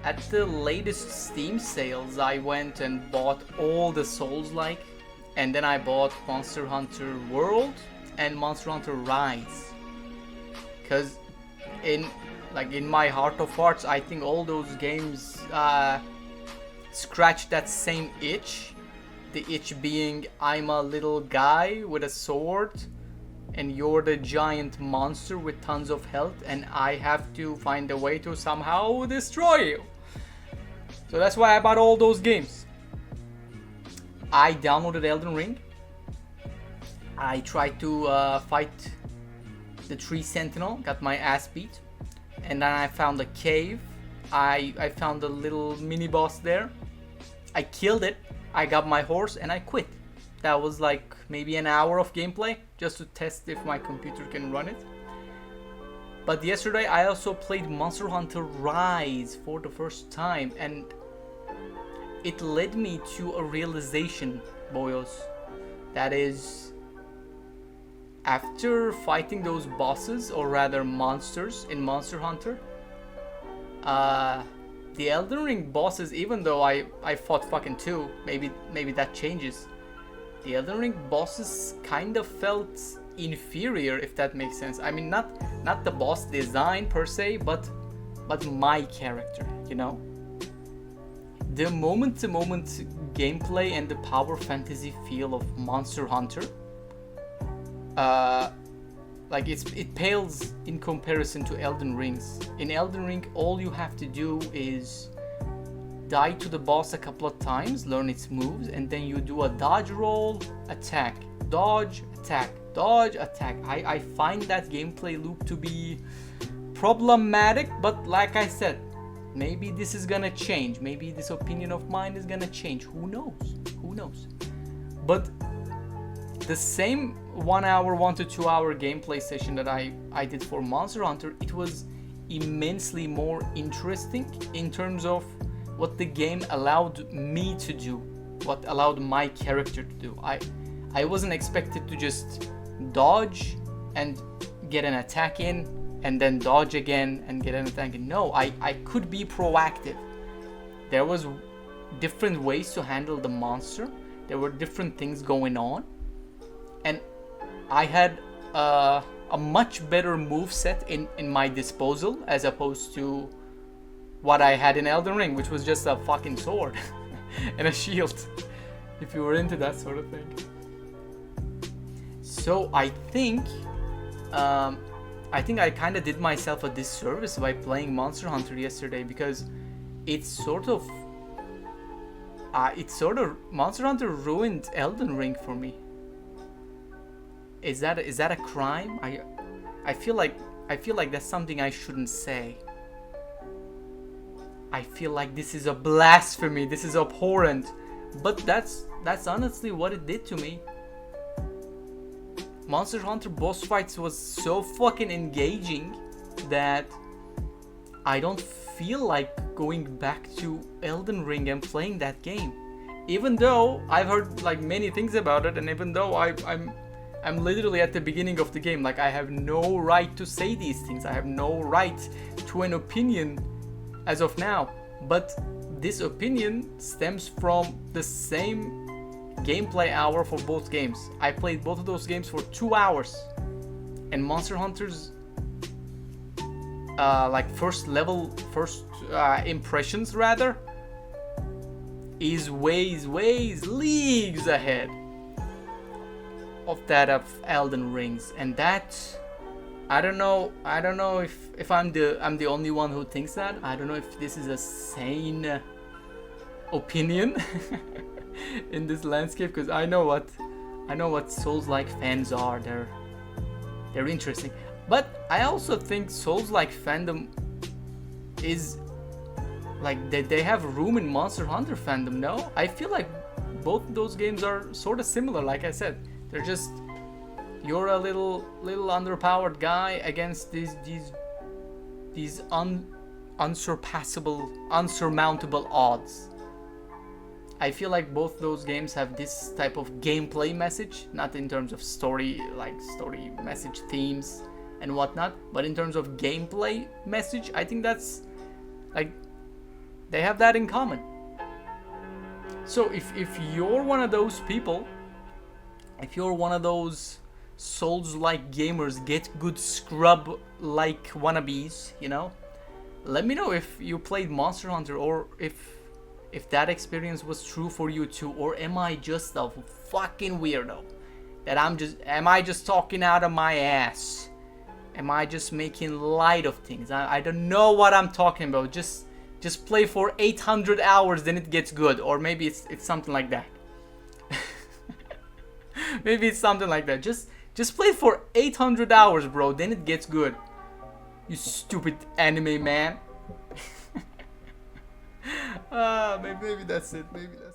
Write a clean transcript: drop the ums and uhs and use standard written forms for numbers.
at the latest Steam sales, I went and bought all the Souls-like, and then I bought Monster Hunter World and Monster Hunter Rise. Cause in my heart of hearts, I think all those games scratch that same itch. The itch being, I'm a little guy with a sword and you're the giant monster with tons of health and I have to find a way to somehow destroy you. So that's why I bought all those games. I downloaded Elden Ring. I tried to fight the Tree Sentinel, got my ass beat. And then I found a cave. I found a little mini boss there. I killed it. I got my horse and I quit. That was like maybe an hour of gameplay just to test if my computer can run it. But yesterday I also played Monster Hunter Rise for the first time and it led me to a realization, boyos. That is, after fighting those bosses, or rather monsters in Monster Hunter, the Elden Ring bosses, even though I fought fucking 2, maybe that changes. The Elden Ring bosses kind of felt inferior, if that makes sense. I mean, not the boss design per se, but my character, you know? The moment-to-moment gameplay and the power fantasy feel of Monster Hunter, like it pales in comparison to Elden Rings. In Elden Ring, all you have to do is die to the boss a couple of times, learn its moves, and then you do a dodge roll, attack, dodge, attack, dodge, attack. I find that gameplay loop to be problematic, but like I said, maybe this is gonna change. Maybe this opinion of mine is gonna change. Who knows? Who knows? But the same 1 hour, 1 to 2 hour gameplay session that I did for Monster Hunter, it was immensely more interesting in terms of what the game allowed me to do, what allowed my character to do. I wasn't expected to just dodge and get an attack in and then dodge again and get an attack in. No, I could be proactive. There was different ways to handle the monster. There were different things going on. And I had a much better move set in my disposal as opposed to what I had in Elden Ring, which was just a fucking sword and a shield, if you were into that sort of thing. So I think I kind of did myself a disservice by playing Monster Hunter yesterday, because it's sort of Monster Hunter ruined Elden Ring for me. Is that a crime? I feel like that's something I shouldn't say. I feel like this is a blasphemy. This is abhorrent. But that's honestly what it did to me. Monster Hunter boss fights was so fucking engaging that I don't feel like going back to Elden Ring and playing that game. Even though I've heard like many things about it, and even though I'm literally at the beginning of the game, like I have no right to say these things. I have no right to an opinion as of now. But this opinion stems from the same gameplay hour for both games. I played both of those games for 2 hours, and Monster Hunter's first impressions rather is ways leagues ahead of that of Elden Rings. And that, I don't know if I'm the only one who thinks that. I don't know if this is a sane opinion in this landscape, because I know what Souls-like fans are. They're interesting, but I also think Souls-like fandom is like they have room in Monster Hunter fandom. No, I feel like both those games are sort of similar. Like I said, they're just, you're a little underpowered guy against these unsurmountable odds. I feel like both those games have this type of gameplay message, not in terms of story message themes and whatnot, but in terms of gameplay message. I think that's like They have that in common. So if you're one of those people, if you're one of those Souls-like gamers, get good scrub-like wannabes, you know, let me know if you played Monster Hunter, or if that experience was true for you too, or am I just a fucking weirdo? That am I just talking out of my ass? Am I just making light of things? I don't know what I'm talking about. Just play for 800 hours, then it gets good. Or maybe it's something like that. Maybe it's something like that. Just play for 800 hours, bro, then it gets good. You stupid anime man. Maybe that's it. Maybe that's it.